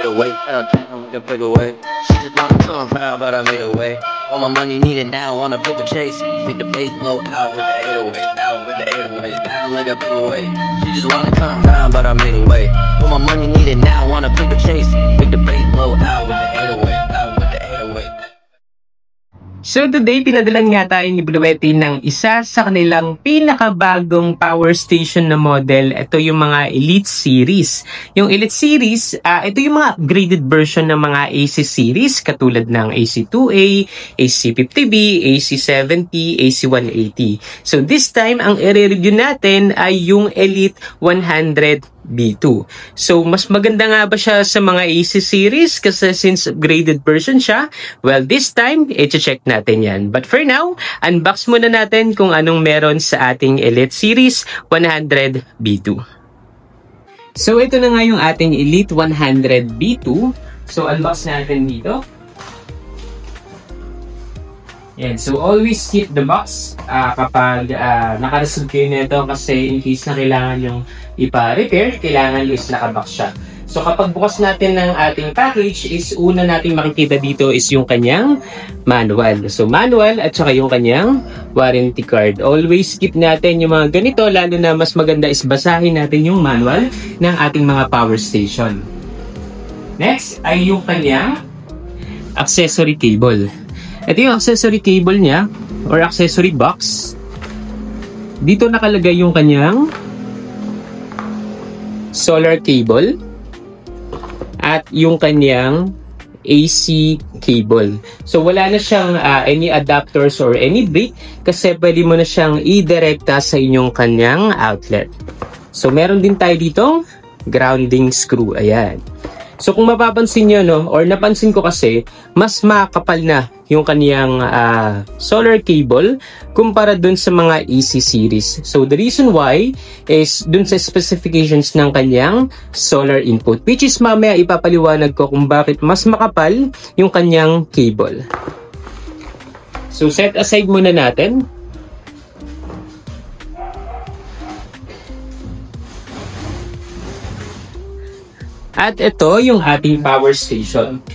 get away. I don't get put away. She just wanna come around, but I made a way. All my money needed now on a paper chase. Think the bass blow out with the 808, out with the 808. I don't let her put away. She just wanna come around, but I made a way. All my money needed now on a paper chase. Think the bass blow out with the 808, out with the 808. So today, pinadalan nga tayo ni Blue Yeti ng isa sa kanilang pinakabagong power station na model. Ito yung mga Elite Series. Yung Elite Series, ito yung mga upgraded version ng mga AC Series katulad ng AC2A, AC50B, AC70, AC180. So this time, ang i-review natin ay yung Elite 100 B2. So, mas maganda nga ba siya sa mga AC series? Kasi since upgraded version siya, well, this time, i-check natin yan. But for now, unbox muna natin kung anong meron sa ating Elite Series 100 B2. So, ito na nga yung ating Elite 100 B2. So, unbox natin dito. Yan. So, always keep the box kapag nakaresolve kayo nito kasi in case na kailangan yung ipa-repair, kailangan is nakabox siya. So, kapag bukas natin ng ating package is una nating makikita dito is yung kanyang manual. So, manual at saka yung kanyang warranty card. Always keep natin yung mga ganito, lalo na mas maganda is basahin natin yung manual ng ating mga power station. Next ay yung kanyang accessory cable. Ito yung accessory cable niya or accessory box. Dito nakalagay yung kanyang solar cable at yung kanyang AC cable. So wala na siyang any adapters or any brick kasi pwede mo na siyang i-direkta sa inyong kanyang outlet. So meron din tayo ditong grounding screw. Ayan. So kung mapapansin nyo, no, or napansin ko kasi, mas makapal na yung kaniyang solar cable kumpara dun sa mga AC series. So the reason why is dun sa specifications ng kaniyang solar input, which is mamaya ipapaliwanag ko kung bakit mas makapal yung kaniyang cable. So set aside muna natin. At ito yung ating power station.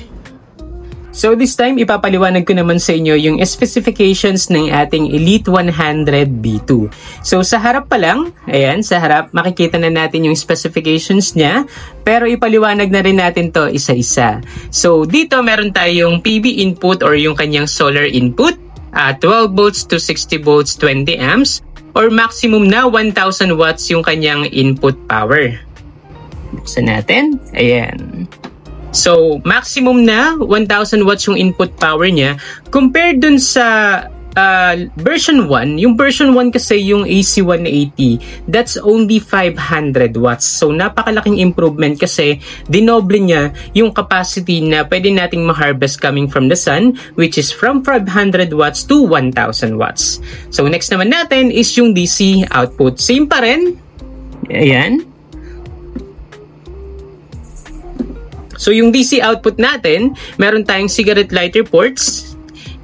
So this time, ipapaliwanag ko naman sa inyo yung specifications ng ating Elite 100 B2. So sa harap pa lang, ayan, sa harap, makikita na natin yung specifications niya. Pero ipaliwanag na rin natin to isa-isa. So dito meron tayong PV input or yung kanyang solar input. 12 volts to 60 volts, 20 amps. Or maximum na 1,000 watts yung kanyang input power. Buksan natin. Ayan. So, maximum na 1,000 watts yung input power niya. Compared dun sa version 1, yung version 1 kasi yung AC180, that's only 500 watts. So, napakalaking improvement kasi dinoble niya yung capacity na pwede nating ma-harvest coming from the sun, which is from 500 watts to 1,000 watts. So, next naman natin is yung DC output. Same pa rin. Ayan. So, yung DC output natin, meron tayong cigarette lighter ports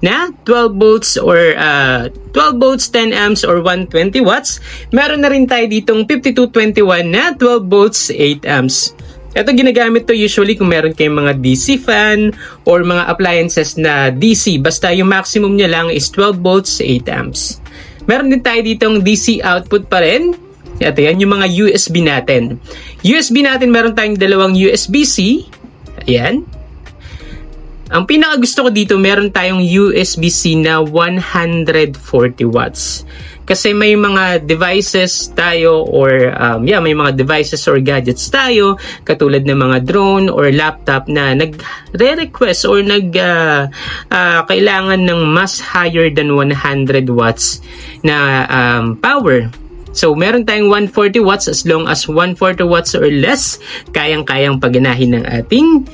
na 12 volts or 12 volts, 10 amps or 120 watts. Meron na rin tayo ditong 5221 na 12 volts, 8 amps. Ito ginagamit to usually kung meron kayong mga DC fan or mga appliances na DC. Basta yung maximum niya lang is 12 volts, 8 amps. Meron din tayo ditong DC output pa rin. Ito yan, yung mga USB natin. USB natin, meron tayong dalawang USB-C. Ayan. Ang pinaka gusto ko dito, meron tayong USB-C na 140 watts. Kasi may mga devices tayo or may mga devices or gadgets tayo katulad ng mga drone or laptop na nagre-request or kailangan ng mas higher than 100 watts na power. So, meron tayong 140 watts as long as 140 watts or less, kayang-kayang paganahin ng ating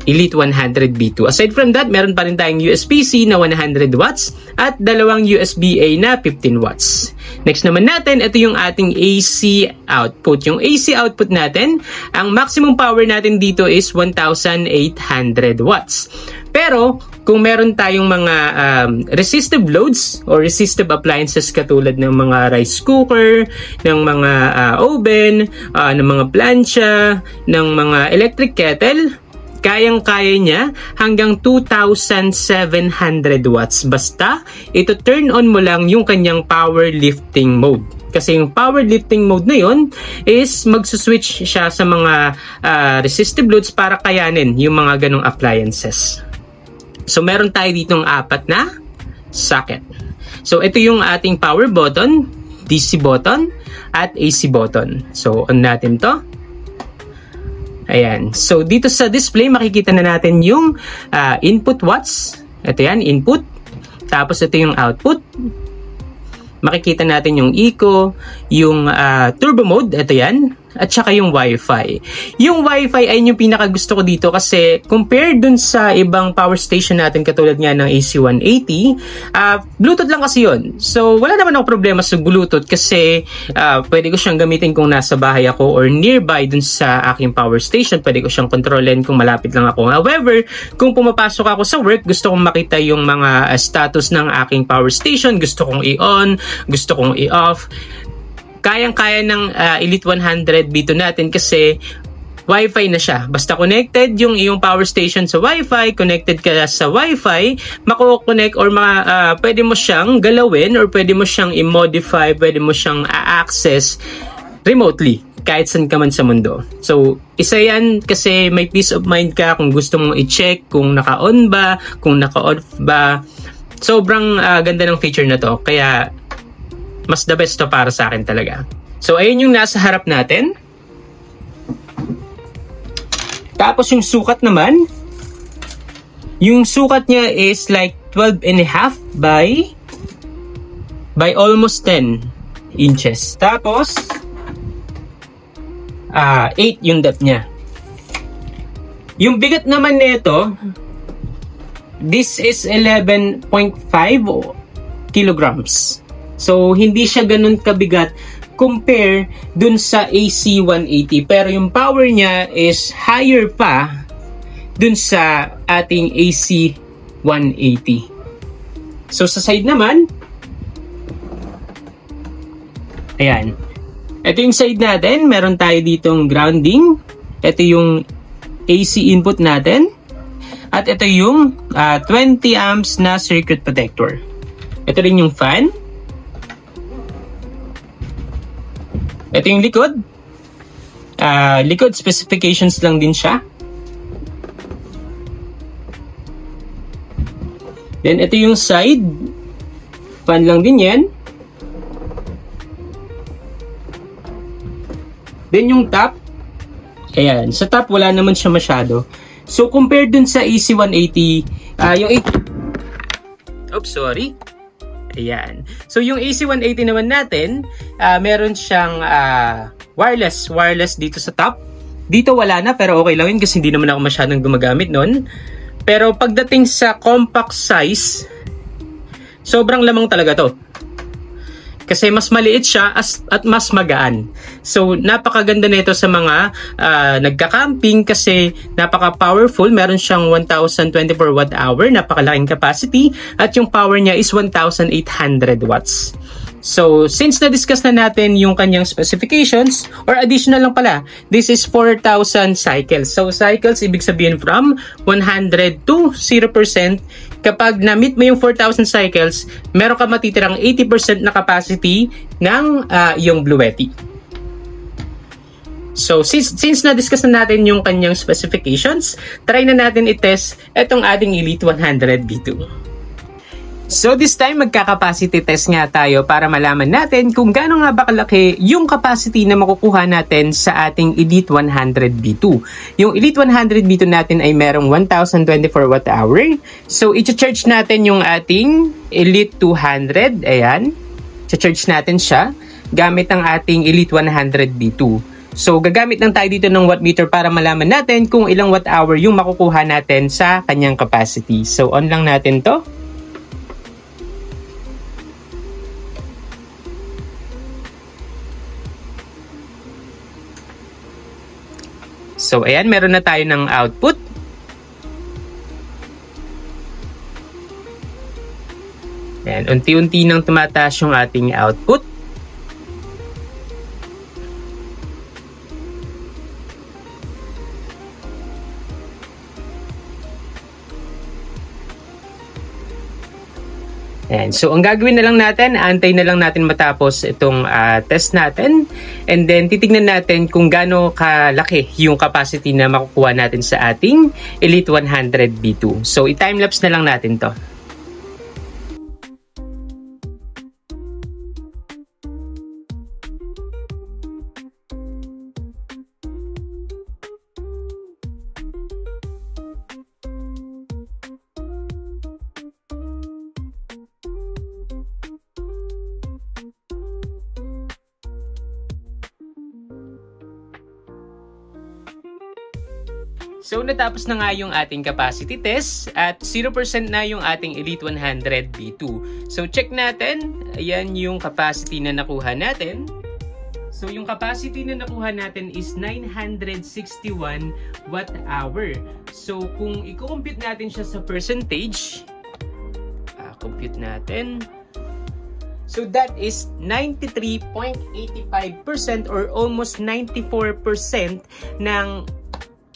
Elite 100 B2. Aside from that, meron pa rin tayong USB-C na 100 watts at dalawang USB-A na 15 watts. Next naman natin, ito yung ating AC output. Yung AC output natin, ang maximum power natin dito is 1,800 watts. Pero, kung meron tayong mga resistive loads or resistive appliances katulad ng mga rice cooker, ng mga oven, ng mga plancha, ng mga electric kettle, kayang-kaya niya hanggang 2,700 watts. Basta, ito turn on mo lang yung kanyang powerlifting mode. Kasi yung powerlifting mode na yun is magsuswitch siya sa mga resistive loads para kayanin yung mga ganong appliances. So meron tayo ditong 4 na socket. So ito yung ating power button, DC button, at AC button. So on natin to. Ayan. So dito sa display makikita na natin yung input watts. Ito yan, input. Tapos ito yung output. Makikita natin yung eco, yung turbo mode, ito yan, at saka yung Wi-Fi. Yung Wi-Fi ay yung pinakagusto ko dito kasi compared dun sa ibang power station natin katulad nga ng AC180, Bluetooth lang kasi yun. So wala naman ako problema sa Bluetooth kasi pwede ko siyang gamitin kung nasa bahay ako or nearby dun sa aking power station. Pwede ko siyang kontrolin kung malapit lang ako. However, kung pumapasok ako sa work, gusto kong makita yung mga status ng aking power station. Gusto kong i-on, gusto kong i-off. Kayang-kaya ng Elite 100 B2 natin kasi Wi-Fi na siya. Basta connected yung iyong power station sa Wi-Fi, connected ka sa Wi-Fi, mako-connect or pwede mo siyang galawin or pwede mo siyang i-modify, pwede mo siyang a-access remotely kahit saan ka man sa mundo. So, isa yan kasi may peace of mind ka kung gusto mong i-check kung naka-on ba, kung naka-off ba. Sobrang ganda ng feature na to. Kaya, mas the best to para sa akin talaga. So, ayun yung nasa harap natin. Tapos yung sukat naman, yung sukat niya is like 12.5 by almost 10 inches. Tapos, 8 yung depth niya. Yung bigat naman nito, this is 11.5 kilograms. So, hindi siya ganun kabigat compare dun sa AC180. Pero yung power niya is higher pa dun sa ating AC180. So, sa side naman, ayan. Ito yung side natin. Meron tayo ditong grounding. Ito yung AC input natin. At ito yung 20 amps na circuit protector. Ito rin yung fan. Ito yung likod. Likod specifications lang din siya. Then ito yung side. Fan lang din yan. Then yung top. Ayan. Sa top wala naman siya masyado. So compared dun sa AC180, yung oops, sorry. Ayan. So, yung AC180 naman natin, meron siyang wireless dito sa top. Dito wala na, pero okay lang yun kasi hindi naman ako masyadong gumagamit nun. Pero pagdating sa compact size, sobrang lamang talaga to. Kasi mas maliit siya at mas magaan. So, napakaganda nito sa mga nagka-camping kasi napaka-powerful. Meron siyang 1,024 watt-hour, napakalaking capacity. At yung power niya is 1,800 watts. So, since na-discuss na natin yung kanyang specifications, or additional lang pala, this is 4,000 cycles. So, cycles, ibig sabihin from 100 to 0%. Kapag na-meet mo yung 4,000 cycles, meron ka matitirang 80% na capacity ng yung Bluetti. So, since na-discuss na natin yung kanyang specifications, try na natin i-test itong ating Elite 100 B2. So this time magka-capacity test nga tayo para malaman natin kung gaano nga ba kalaki yung capacity na makukuha natin sa ating Elite 100 B2. Yung Elite 100 B2 natin ay merong 1,024 watt-hour. So i-charge natin yung ating Elite 200. Ayan. I-charge natin siya gamit ang ating Elite 100 B2. So gagamit lang tayo dito ng wattmeter para malaman natin kung ilang watt-hour yung makukuha natin sa kanyang capacity. So on lang natin to. So, ayan, meron na tayo ng output. Ayan, unti-unti nang tumataas yung ating output. And so, ang gagawin na lang natin, antay na lang natin matapos itong test natin. And then, titignan natin kung gaano kalaki yung capacity na makukuha natin sa ating Elite 100 B2. So, i-timelapse na lang natin to. So, natapos na nga yung ating capacity test at 0% na yung ating Elite 100 B2. So, check natin. Ayan yung capacity na nakuha natin. So, yung capacity na nakuha natin is 961 watt-hour. So, kung i-compute natin siya sa percentage, compute natin. So, that is 93.85% or almost 94% ng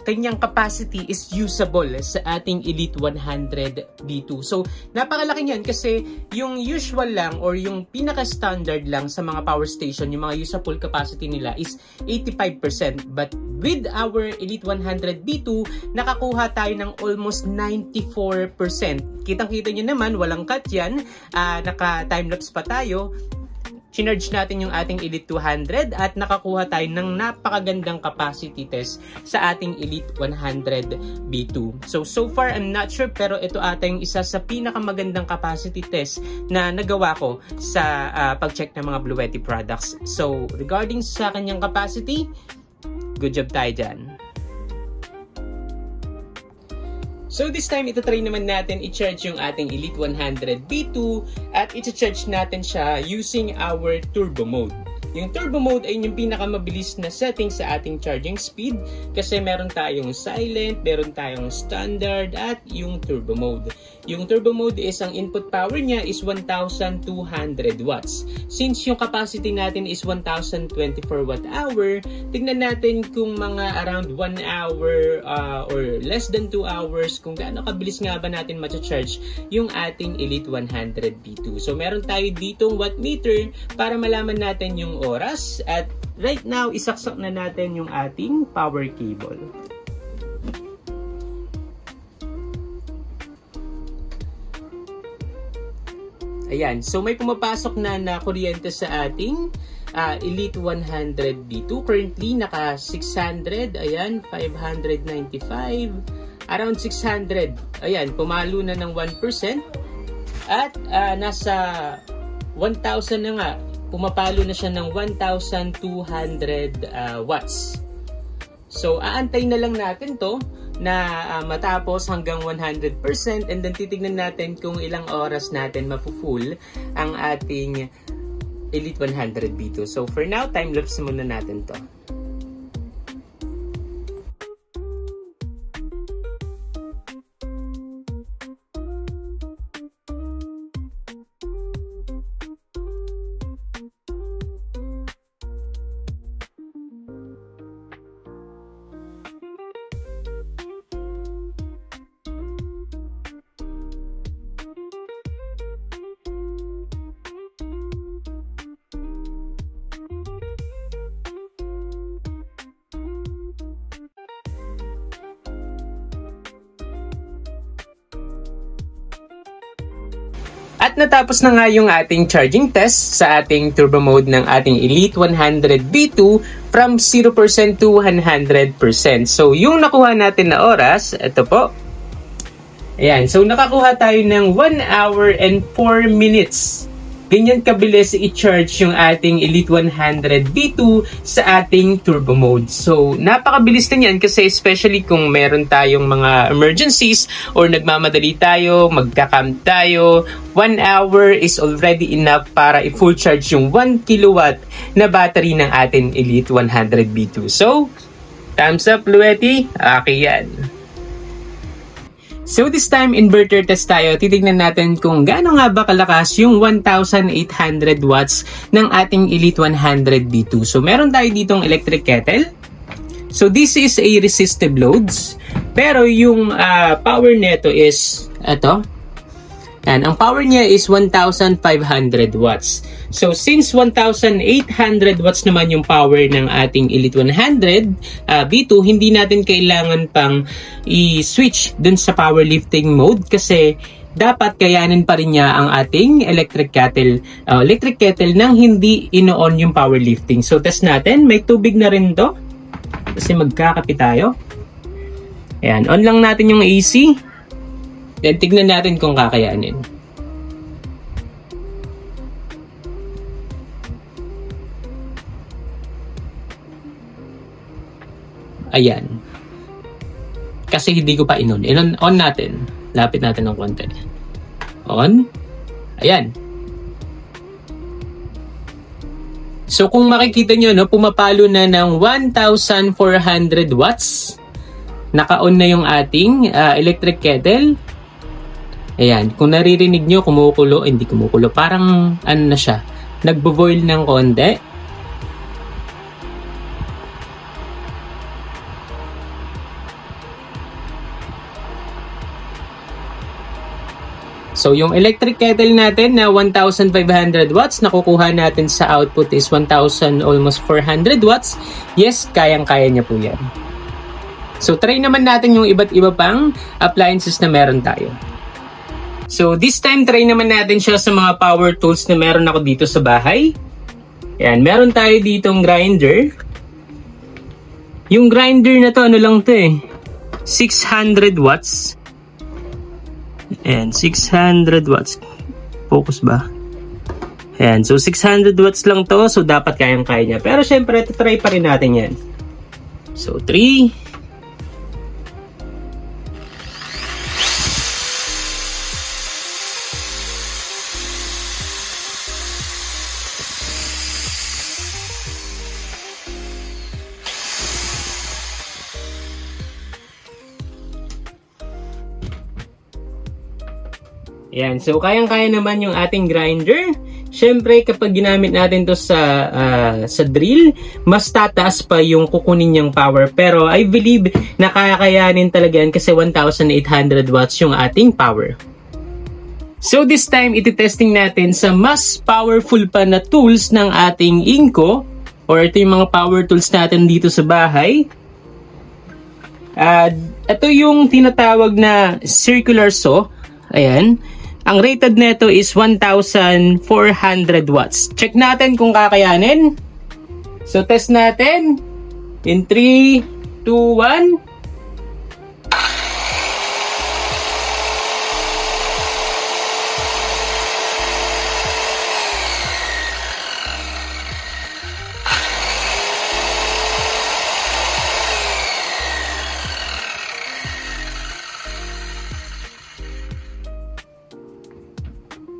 kanyang capacity is usable sa ating Elite 100 B2. So, napakalaki niyan kasi yung usual lang or yung pinaka-standard lang sa mga power station, yung mga usable capacity nila is 85%. But with our Elite 100 B2, nakakuha tayo ng almost 94%. Kitang-kita nyo naman, walang cut yan. Naka-timelapse pa tayo. Chinarge natin yung ating Elite 200 at nakakuha tayo ng napakagandang capacity test sa ating Elite 100 B2. So far, I'm not sure pero ito ata yung isa sa pinakamagandang capacity test na nagawa ko sa pag-check ng mga Bluetti products. So, regarding sa kanyang capacity, good job tayo dyan. So this time, ito-try naman natin i-charge yung ating Elite 100 B2 at i-charge natin siya using our turbo mode. Yung turbo mode ay yung pinakamabilis na setting sa ating charging speed kasi meron tayong silent, meron tayong standard at yung turbo mode. Yung turbo mode is ang input power niya is 1,200 watts. Since yung capacity natin is 1,024 watt-hour, tignan natin kung mga around 1 hour or less than 2 hours kung gaano kabilis nga ba natin ma-charge yung ating Elite 100 B2. So meron tayo ditong wattmeter para malaman natin yung oras at right now isaksak na natin yung ating power cable. Ayan, so may pumapasok na kuryente sa ating Elite 100 B2. Currently naka 600, ayan, 595, around 600. Ayan, pumalo na ng 1% at nasa 1,000 na nga. Pumapalo na siya ng 1,200 watts. So, aantay na lang natin to na matapos hanggang 100% and then titignan natin kung ilang oras natin mafu-full ang ating Elite 100 B2. So, for now, time-lapse muna natin to. At natapos na nga yung ating charging test sa ating turbo mode ng ating Elite 100 B2 from 0% to 100%. So, yung nakuha natin na oras, ito po. Ayan, so nakakuha tayo ng 1 hour and 4 minutes. Ganyan kabilis i-charge yung ating Elite 100 B2 sa ating turbo mode. So, napakabilis na yan kasi especially kung meron tayong mga emergencies or nagmamadali tayo, magka-camp tayo, 1 hour is already enough para i-full charge yung 1 kilowatt na battery ng ating Elite 100 B2. So, thumbs up, Bluetti. Okay yan. So this time, inverter test tayo. Titignan natin kung gaano nga ba kalakas yung 1,800 watts ng ating Elite 100 B2. So meron tayo ditong electric kettle. So this is a resistive loads. Pero yung power neto is ito. Yan, ang power niya is 1,500 watts. So, since 1,800 watts naman yung power ng ating Elite 100 B2, hindi natin kailangan pang i-switch dun sa powerlifting mode kasi dapat kayanin pa rin niya ang ating electric kettle nang hindi ino-on yung powerlifting. So, test natin. May tubig na rin to kasi magkakape tayo. Ayan, on lang natin yung AC. Then, tignan natin kung kakayanin. Ayan. Kasi hindi ko pa on natin. Lapit natin ng konti. On. Ayan. So, kung makikita nyo, no, pumapalo na ng 1,400 watts. Naka-on na yung ating electric kettle. Ayan, kung naririnig nyo, kumukulo, hindi kumukulo, parang ano na siya, nagbo-boil ng konti. So, yung electric kettle natin na 1,500 watts, nakukuha natin sa output is 1,000 almost 400 watts. Yes, kayang-kaya niya po yan. So, try naman natin yung iba't iba pang appliances na meron tayo. So, this time, try naman natin siya sa mga power tools na meron ako dito sa bahay. Ayan, meron tayo ditong grinder. Yung grinder na to, ano lang to eh, 600 watts. Ayan, 600 watts. Focus ba? Ayan, so 600 watts lang to, so dapat kayang-kaya niya. Pero syempre, try pa rin natin yan. So, 3. Ayan, so kayang-kaya naman yung ating grinder. Siyempre, kapag ginamit natin to sa drill, mas tataas pa yung kukunin niyang power. Pero I believe na kakayanin talaga yan kasi 1,800 watts yung ating power. So this time, iti-testing natin sa mas powerful pa na tools ng ating Inco, or ito yung mga power tools natin dito sa bahay. Ito yung tinatawag na circular saw. Ayan. Ang rated nito is 1,400 watts. Check natin kung kakayanin. So, test natin. In 3, 2, 1.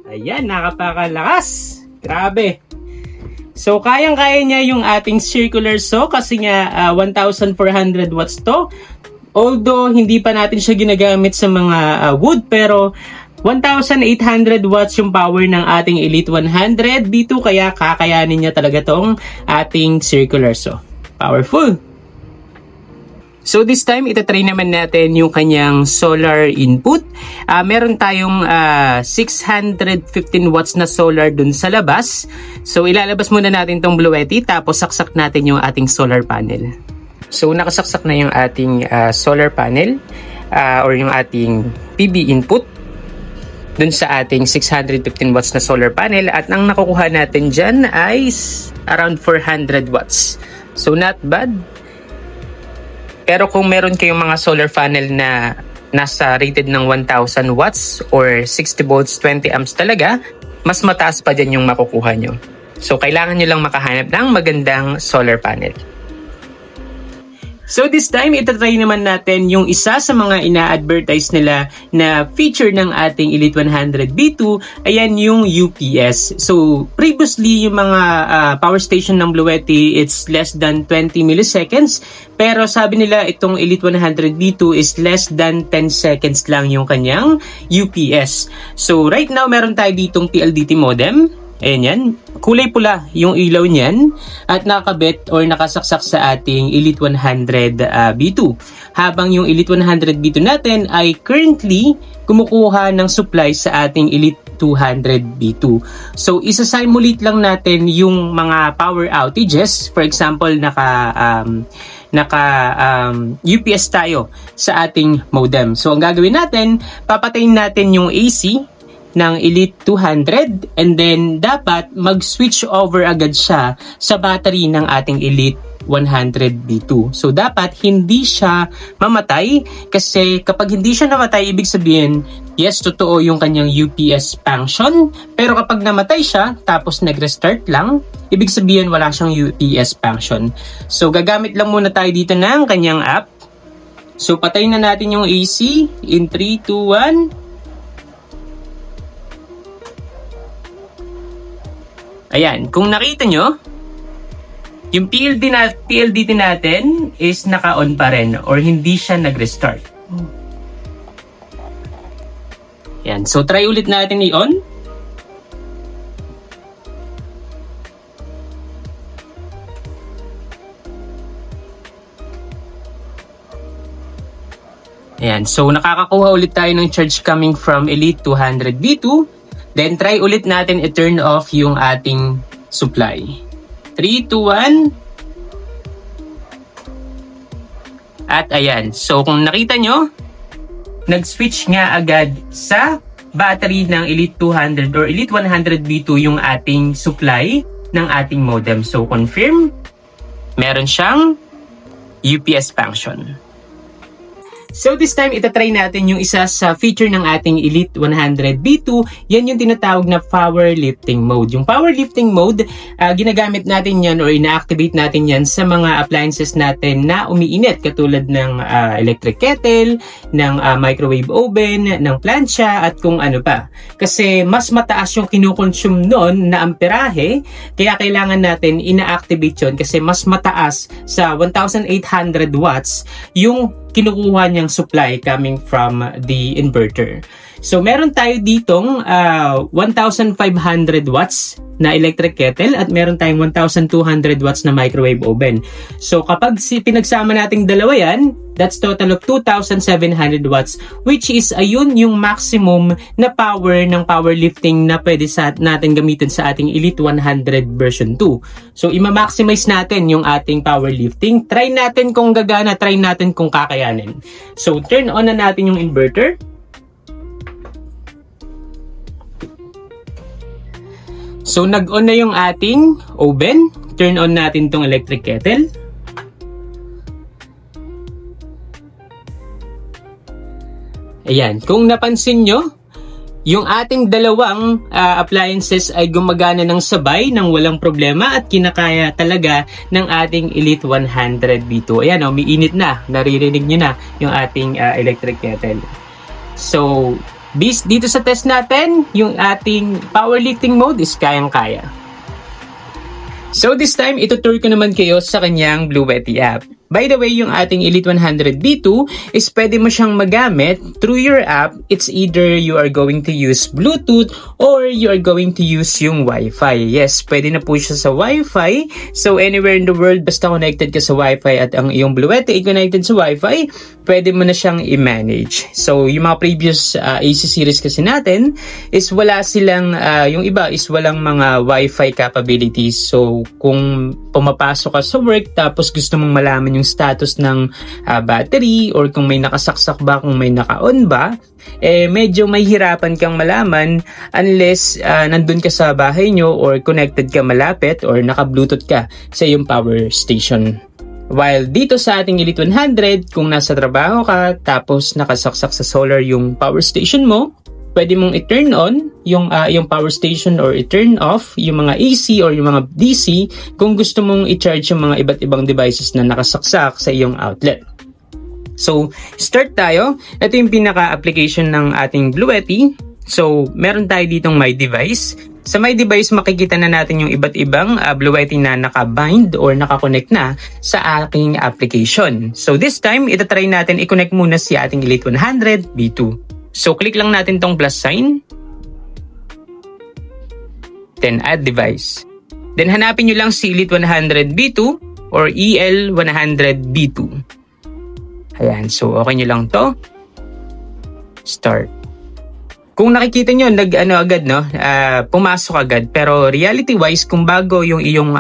Ayan, nakapakalakas. Grabe. So, kayang-kaya niya yung ating circular saw kasi nga 1,400 watts to. Although, hindi pa natin siya ginagamit sa mga wood, pero 1,800 watts yung power ng ating Elite 100 B2, kaya kakayanin niya talaga tong ating circular saw. Powerful! So this time, itatry naman natin yung kanyang solar input. Meron tayong 615 watts na solar dun sa labas. So ilalabas muna natin tong Bluetti, tapos saksak natin yung ating solar panel. So nakasaksak na yung ating solar panel or yung ating PV input dun sa ating 615 watts na solar panel. At ang nakukuha natin dyan ay around 400 watts. So not bad. Pero kung meron kayong mga solar panel na nasa rated ng 1,000 watts or 60 volts, 20 amps talaga, mas mataas pa dyan yung makukuha nyo. So, kailangan nyo lang makahanap ng magandang solar panel. So this time, itatry naman natin yung isa sa mga ina-advertise nila na feature ng ating Elite 100 B2, ayan yung UPS. So previously, yung mga power station ng Bluetti, it's less than 20 milliseconds. Pero sabi nila itong Elite 100 B2 is less than 10 seconds lang yung kanyang UPS. So right now, meron tayo ditong PLDT modem. Ayan yan. Kulay pula yung ilaw niyan at nakakabit or nakasaksak sa ating Elite 100 B2. Habang yung Elite 100 B2 natin ay currently kumukuha ng supply sa ating Elite 200 B2. So, isa-simulate lang natin yung mga power outages. For example, UPS tayo sa ating modem. So, ang gagawin natin, papatayin natin yung AC ng Elite 200 and then dapat mag-switch over agad siya sa battery ng ating Elite 100 B2. So, dapat hindi siya mamatay kasi kapag hindi siya namatay, ibig sabihin, yes, totoo yung kanyang UPS function. Pero kapag namatay siya, tapos nag-restart lang, ibig sabihin wala siyang UPS function. So, gagamit lang muna tayo dito ng kanyang app. So, patayin na natin yung AC in 3, 2, 1. Ayan, kung nakita nyo, yung PLDT natin is naka-on pa rin or hindi siya nag-restart. Ayan, so try ulit natin i-on. Ayan, so nakakakuha ulit tayo ng charge coming from Elite 200 B2. Then, try ulit natin i-turn off yung ating supply. 3, 2, 1. At ayan. So, kung nakita nyo, nag-switch nga agad sa battery ng Elite 200 or Elite 100 B2 yung ating supply ng ating modem. So, confirm, meron siyang UPS function. So this time, itatry natin yung isa sa feature ng ating Elite 100 B2. Yan yung tinatawag na powerlifting mode. Yung powerlifting mode, ginagamit natin yan or ina-activate natin yan sa mga appliances natin na umiinit. Katulad ng electric kettle, ng microwave oven, ng plancha, at kung ano pa. Kasi mas mataas yung kinukonsume noon na amperahe, kaya kailangan natin ina-activate yun kasi mas mataas sa 1,800 watts yung kinukuha niyang supply coming from the inverter. So, meron tayo ditong 1,500 watts na electric kettle at meron tayong 1,200 watts na microwave oven. So, kapag pinagsama nating dalawa yan, that's total of 2,700 watts, which is ayun yung maximum na power ng powerlifting na pwede natin gamitin sa ating Elite 100 version 2. So, ima-maximize natin yung ating powerlifting. Try natin kung gagana, try natin kung kakayanin. So, turn on na natin yung inverter. So, nag-on na yung ating oven. Turn on natin tong electric kettle. Ayan. Kung napansin nyo, yung ating dalawang appliances ay gumagana ng sabay nang walang problema at kinakaya talaga ng ating Elite 100 B2. Ayan, umiinit na. Naririnig nyo na yung ating electric kettle. So, dito sa test natin, yung ating powerlifting mode is kayang-kaya. So this time, itutur ko naman kayo sa kanyang Bluetti app. By the way, yung ating Elite 100 B2 is pwede mo siyang magamit through your app. It's either you are going to use Bluetooth or you are going to use yung Wi-Fi. Yes, pwede na po siya sa Wi-Fi. So anywhere in the world, basta connected ka sa Wi-Fi at ang iyong Bluetti ay connected sa Wi-Fi, pwede mo na siyang i-manage. So yung mga previous AC series kasi natin is wala silang, yung iba is walang mga Wi-Fi capabilities. So kung pumapasok ka sa work tapos gusto mong malaman yung status ng battery or kung may nakasaksak ba, kung may naka-on ba, medyo may hirapan kang malaman unless nandun ka sa bahay nyo or connected ka malapit or naka-bluetooth ka sa iyong power station. While dito sa ating Elite 100, kung nasa trabaho ka tapos nakasaksak sa solar yung power station mo, pwede mong i-turn on yung power station or i-turn off yung mga AC or yung mga DC kung gusto mong i-charge yung mga iba't ibang devices na nakasaksak sa iyong outlet. So, start tayo. Ito yung pinaka-application ng ating Bluetti. So, meron tayo ditong My Device. Sa My Device, makikita na natin yung iba't ibang Bluetti na naka-bind or naka-connect na sa aking application. So, this time, itatry natin i-connect muna si ating Elite 100 B2. So, click lang natin tong plus sign. Then add device. Then hanapin nyo lang si Elite 100 B2 or EL100 B2. Ayan, so okay nyo lang to. Start. Kung nakikita nyo, agad, no? Pumasok agad. Pero reality-wise, kung bago yung iyong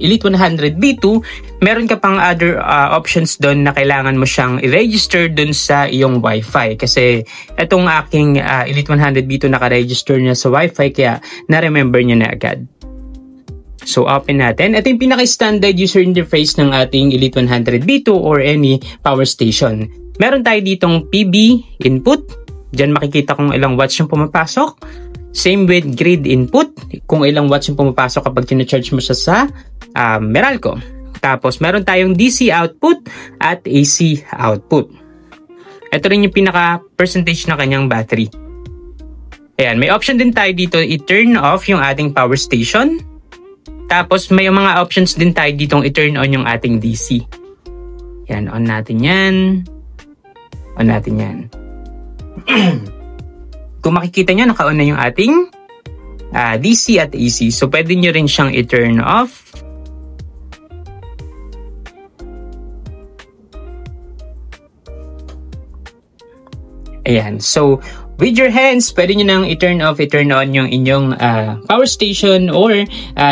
Elite 100 B2, meron ka pang other options doon na kailangan mo siyang i-register doon sa iyong Wi-Fi. Kasi itong aking Elite 100 B2 naka-register niya sa Wi-Fi, kaya na-remember niya na agad. So, open natin. Ito yung pinaka-standard user interface ng ating Elite 100 B2 or any power station. Meron tayo ditong PB input. Diyan makikita kung ilang watts yung pumapasok. Same with grid input, kung ilang watts yung pumapasok kapag tina-charge mo siya sa Meralco. Tapos meron tayong DC output at AC output. Ito rin yung pinaka percentage na kanyang battery. Ayan, may option din tayo dito i-turn off yung ating power station. Tapos may mga options din tayo ditong i-turn on yung ating DC. Ayan, on natin yan. On natin yan. Kung makikita nyo, naka-on na yung ating DC at AC. So, pwede nyo rin siyang i-turn off. Ayan. So, with your hands, pwede nyo nang i-turn off, i-turn on yung inyong power station or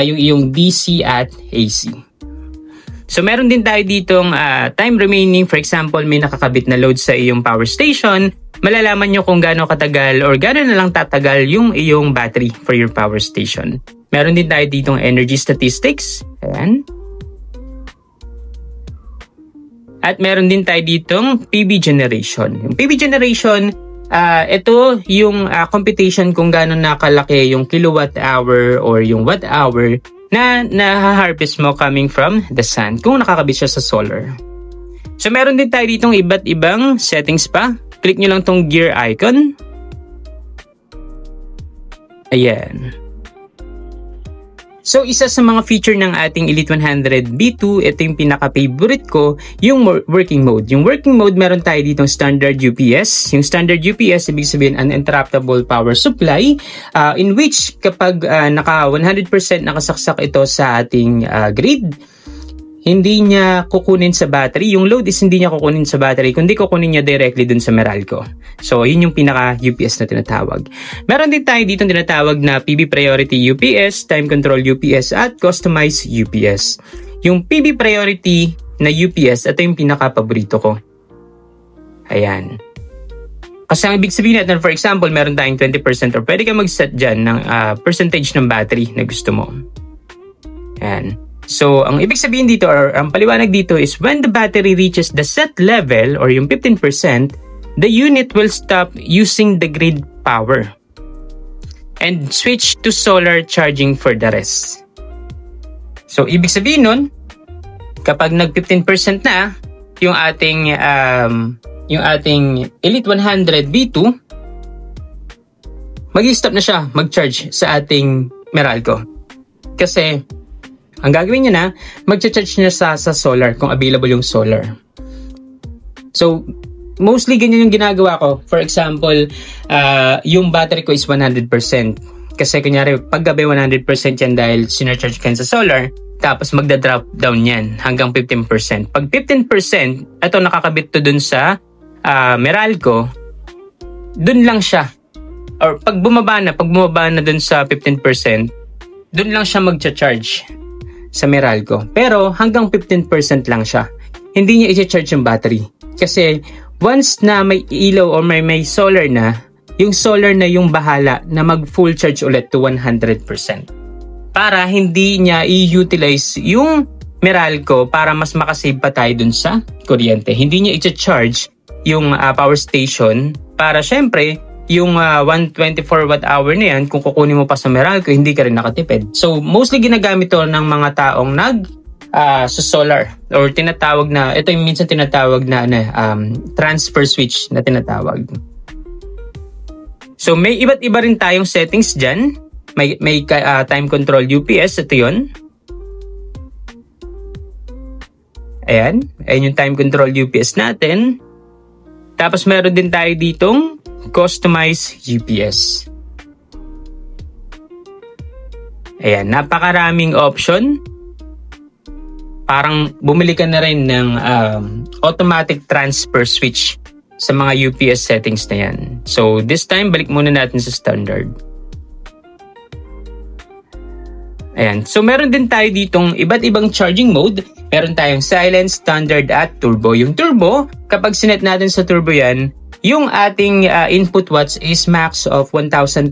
yung iyong DC at AC. So, meron din tayo ditong time remaining. For example, may nakakabit na load sa iyong power station. Malalaman nyo kung gaano katagal or gaano na lang tatagal yung iyong battery for your power station. Meron din tayo ditong energy statistics. Ayan. At meron din tayo ditong PB generation. Yung PB generation, ito yung computation kung gaano nakalaki yung kilowatt hour or yung watt hour na nahaharvest mo coming from the sun kung nakakabit siya sa solar. So meron din tayo ditong iba't ibang settings pa. Click nyo lang tong gear icon. Ayan. So, isa sa mga feature ng ating Elite 100 B2, ito yung pinaka-favorite ko, yung working mode. Yung working mode, meron tayo ditong standard UPS. Yung standard UPS, ibig sabihin uninterruptible power supply, in which kapag naka 100% nakasaksak ito sa ating grid, hindi niya kukunin sa battery. Yung load is hindi niya kukunin sa battery, kundi kukunin niya directly dun sa Meralco. So, yun yung pinaka-UPS na tinatawag. Meron din tayo dito tinatawag na PB Priority UPS, Time Control UPS, at Customized UPS. Yung PB Priority na UPS, ito yung pinaka-paborito ko. Ayan. Kasi ang ibig sabihin natin, for example, meron tayong 20% or pwede ka mag-set dyan ng percentage ng battery na gusto mo. Ayan. So, ang ibig sabihin dito or ang paliwanag dito is when the battery reaches the set level or yung 15%, the unit will stop using the grid power and switch to solar charging for the rest. So, ibig sabihin nun, kapag nag 15% na yung ating Elite 100 B2, mag-stop na siya mag-charge sa ating Meralco. Kasi ang gagawin niya na, mag-charge niya sa solar kung available yung solar. So, mostly ganyan yung ginagawa ko. For example, yung battery ko is 100%. Kasi kunyari, pag gabi 100% yan dahil sinarcharge ka sa solar, tapos magda-drop down yan hanggang 15%. Pag 15%, ito nakakabit to dun sa Meralco, dun lang siya. Or pag bumaba na dun sa 15%, dun lang siya mag-charge sa Meralco. Pero hanggang 15% lang siya. Hindi niya i-charge yung battery. Kasi once na may ilaw or may solar na, yung solar na yung bahala na mag-full charge ulit to 100%. Para hindi niya i-utilize yung Meralco para mas makasave pa tayo dun sa kuryente. Hindi niya i-charge yung power station para syempre yung 124 watt hour na yan, kung kukunin mo pa sa Meralco, hindi ka rin nakatipid. So, mostly ginagamit to ng mga taong sa solar or tinatawag na, ito yung minsan tinatawag na transfer switch na tinatawag. So, may iba't iba rin tayong settings dyan. May time control UPS, ito yun. Ayan yung time control UPS natin. Tapos meron din tayo ditong Customized UPS. Ayan, napakaraming option. Parang bumili ka na rin ng automatic transfer switch sa mga UPS settings na yan. So this time, balik muna natin sa standard. Ayan, so meron din tayo ditong iba't ibang charging mode. Meron tayong silent, standard at turbo. Yung turbo, kapag sinet natin sa turbo yan, yung ating input watts is max of 1,200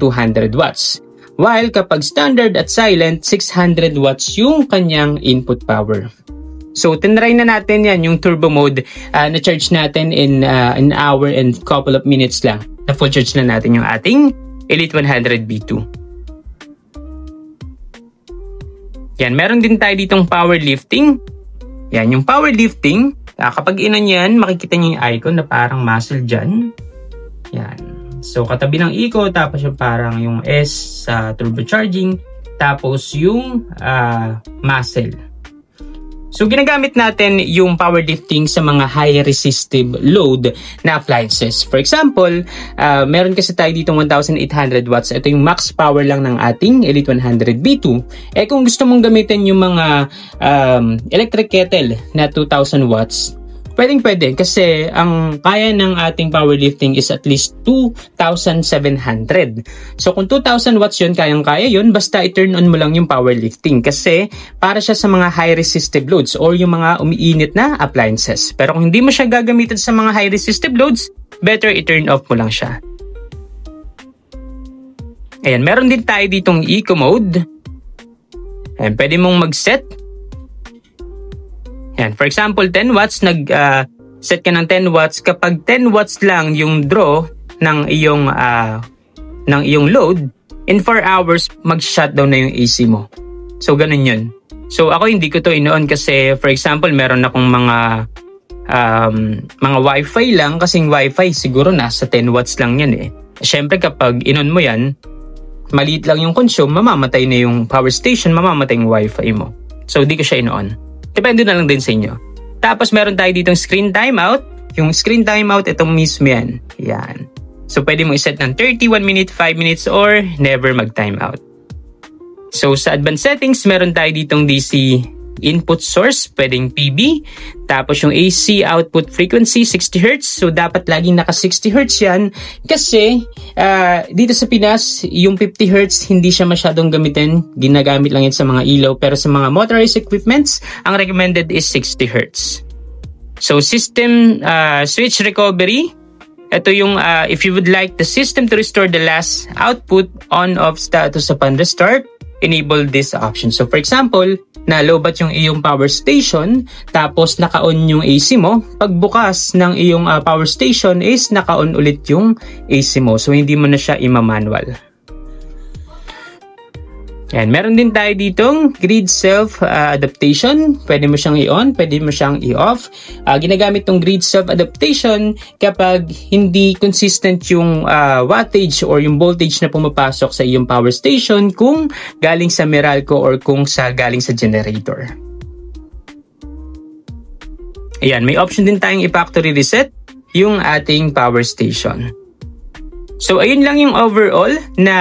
watts. While kapag standard at silent, 600 watts yung kanyang input power. So, tinry na natin yan, yung turbo mode, na-charge natin in an hour and couple of minutes lang. Na-full charge na natin yung ating Elite 100 B2. Yan, meron din tayo ditong powerlifting. Yan, yung powerlifting, kapag inon yan, makikita nyo yung icon na parang muscle dyan. Yan. So, katabi ng eco, tapos yung parang yung S sa turbocharging, tapos yung muscle. So, ginagamit natin yung powerlifting sa mga high resistive load na appliances. For example, meron kasi tayo dito 1,800 watts. Ito yung max power lang ng ating Elite 100 B2. Eh kung gusto mong gamitin yung mga electric kettle na 2,000 watts, pwedeng-pwede kasi ang kaya ng ating powerlifting is at least 2,700. So kung 2,000 watts yun, kayang-kaya yun, basta i-turn on mo lang yung powerlifting kasi para siya sa mga high resistive loads or yung mga umiinit na appliances. Pero kung hindi mo siya gagamitin sa mga high resistive loads, better i-turn off mo lang siya. Ayan, meron din tayo ditong eco mode. Ayan, pwede mong mag-set. Yan, for example, 10 watts, set ka ng 10 watts. Kapag 10 watts lang yung draw ng iyong load, in 4 hours, mag-shutdown na yung AC mo. So, ganun yun. So, ako hindi ko to inoon kasi, for example, meron akong mga wifi lang. Kasing wifi, siguro nasa 10 watts lang yan eh. Siyempre, kapag inon mo yan, maliit lang yung consume, mamamatay na yung power station, mamamatay yung wifi mo. So, di ko siya inoon. Depende na lang din sa inyo. Tapos meron tayo ditong screen timeout. Yung screen timeout, itong mismo yan. Yan. So pwede mo iset ng 31 minutes, 5 minutes, or never mag-timeout. So sa advanced settings, meron tayo ditong DC input source, pwedeng PB. Tapos yung AC output frequency, 60 Hz. So dapat laging naka 60 Hz yan. Kasi dito sa Pinas, yung 50 Hz hindi siya masyadong gamitin. Ginagamit lang yan sa mga ilaw. Pero sa mga motorized equipments, ang recommended is 60 Hz. So system switch recovery. Ito yung if you would like the system to restore the last output on-off status upon restart, enable this option. So for example, na-lowbat yung iyong power station, tapos naka-on yung AC mo. Pagbukas ng iyong power station is naka-on ulit yung AC mo. So hindi mo na siya ima-manual. Yan, meron din tayo ditong grid self-adaptation. Pwede mo siyang i-on, pwede mo siyang i-off. Ginagamit tong grid self-adaptation kapag hindi consistent yung wattage or yung voltage na pumapasok sa iyong power station kung galing sa Meralco or kung galing sa generator. Ayan, may option din tayong i-factory reset yung ating power station. So, ayun lang yung overall na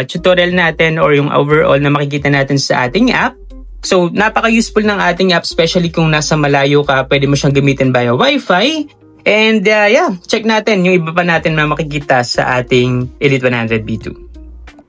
tutorial natin or yung overall na makikita natin sa ating app. So, napaka-useful ng ating app, especially kung nasa malayo ka, pwede mo siyang gamitin via Wi-Fi. And yeah, check natin yung iba pa natin na makikita sa ating Elite 100 B2.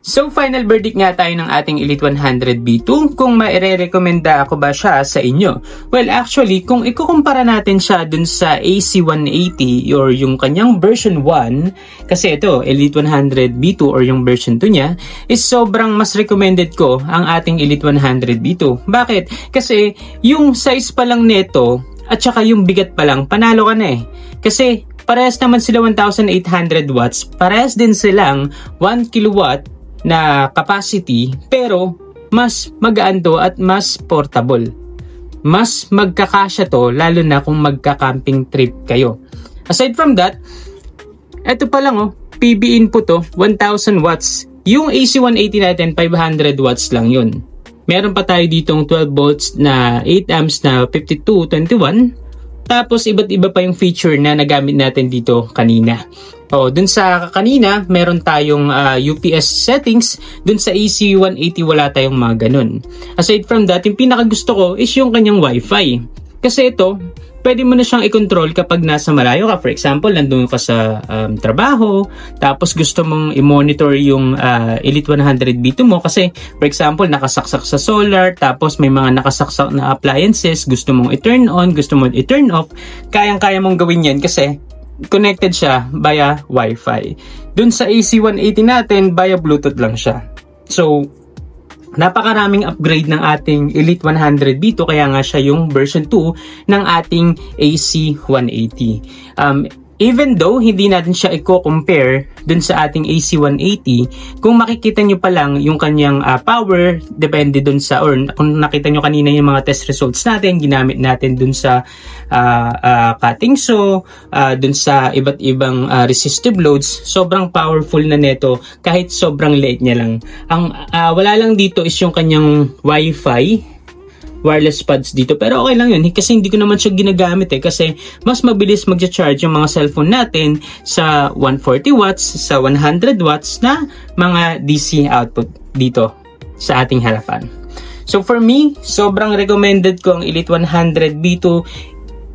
So, final verdict nga tayo ng ating Elite 100 B2 kung maire-recommenda ako ba siya sa inyo. Well, actually, kung ikukumpara natin siya dun sa AC180 or yung kanyang version 1, kasi ito, Elite 100 B2 or yung version 2 niya, is sobrang mas recommended ko ang ating Elite 100 B2. Bakit? Kasi yung size pa lang nito at saka yung bigat pa lang, panalo ka na eh. Kasi parehas naman sila 1,800 watts, parehas din silang 1 kilowatt na capacity, pero mas magaan to at mas portable. Mas magkakasya to lalo na kung magka-camping trip kayo. Aside from that, eto pa lang PB input 1,000 watts. Yung AC180 natin 500 watts lang yun. Meron pa tayo ditong 12 volts na 8 amps na 5221. Tapos iba't iba pa yung feature na nagamit natin dito kanina. Dun sa kanina, meron tayong UPS settings. Dun sa AC180, wala tayong mga ganun. Aside from that, yung pinakagusto ko is yung kanyang Wi-Fi. Kasi ito, pwede mo na siyang i-control kapag nasa malayo ka. For example, nandun ka sa trabaho, tapos gusto mong i-monitor yung Elite 100 B2 mo. Kasi, for example, nakasaksak sa solar, tapos may mga nakasaksak na appliances, gusto mong i-turn on, gusto mong i-turn off. Kayang-kaya mong gawin yan kasi connected siya via Wi-Fi. Dun sa AC180 natin, via Bluetooth lang siya. So, napakaraming upgrade ng ating Elite 100 B2, kaya nga siya yung version 2 ng ating AC180. Even though hindi natin siya i-compare dun sa ating AC180, kung makikita nyo pa lang yung kanyang power, depende dun sa, or kung nakita nyo kanina yung mga test results natin, ginamit natin dun sa cutting saw, dun sa iba't ibang resistive loads, sobrang powerful na neto kahit sobrang liit niya lang. Ang wala lang dito is yung kanyang Wi-Fi wireless pads dito, pero okay lang yun kasi hindi ko naman siya ginagamit kasi mas mabilis magcha-charge yung mga cellphone natin sa 140 watts, sa 100 watts na mga DC output dito sa ating harapan. So for me, sobrang recommended ko ang Elite 100 B2.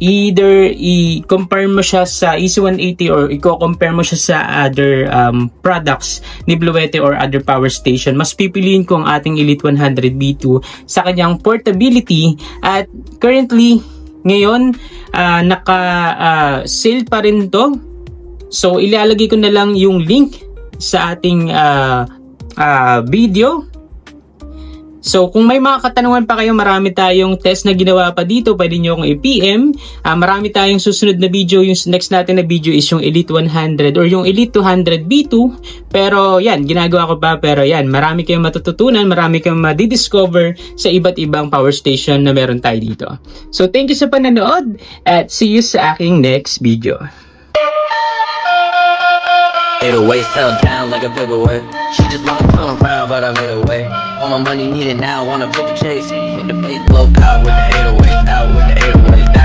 Either i-compare mo siya sa AC180 or i-compare mo siya sa other products ni Bluete or other power station. Mas pipiliin ko ang ating Elite 100 B2 sa kanyang portability, at currently ngayon naka-sale pa rin to. So ilalagay ko na lang yung link sa ating video. So, kung may mga katanungan pa kayo, marami tayong test na ginawa pa dito. Pwede nyo akong i-PM. Marami tayong susunod na video. Yung next natin na video is yung Elite 100 or yung Elite 200 B2. Pero yan, ginagawa ko pa. Pero yan, marami kayong matututunan. Marami kayong madidiscover sa iba't ibang power station na meron tayo dito. So, thank you sa panonood at see you sa aking next video. 808 fell down like a paperweight. She just wanna come around, but I made her wait. All my money needed now, wanna flip the chase. Hit the base, blow out with the 808, out with the 808.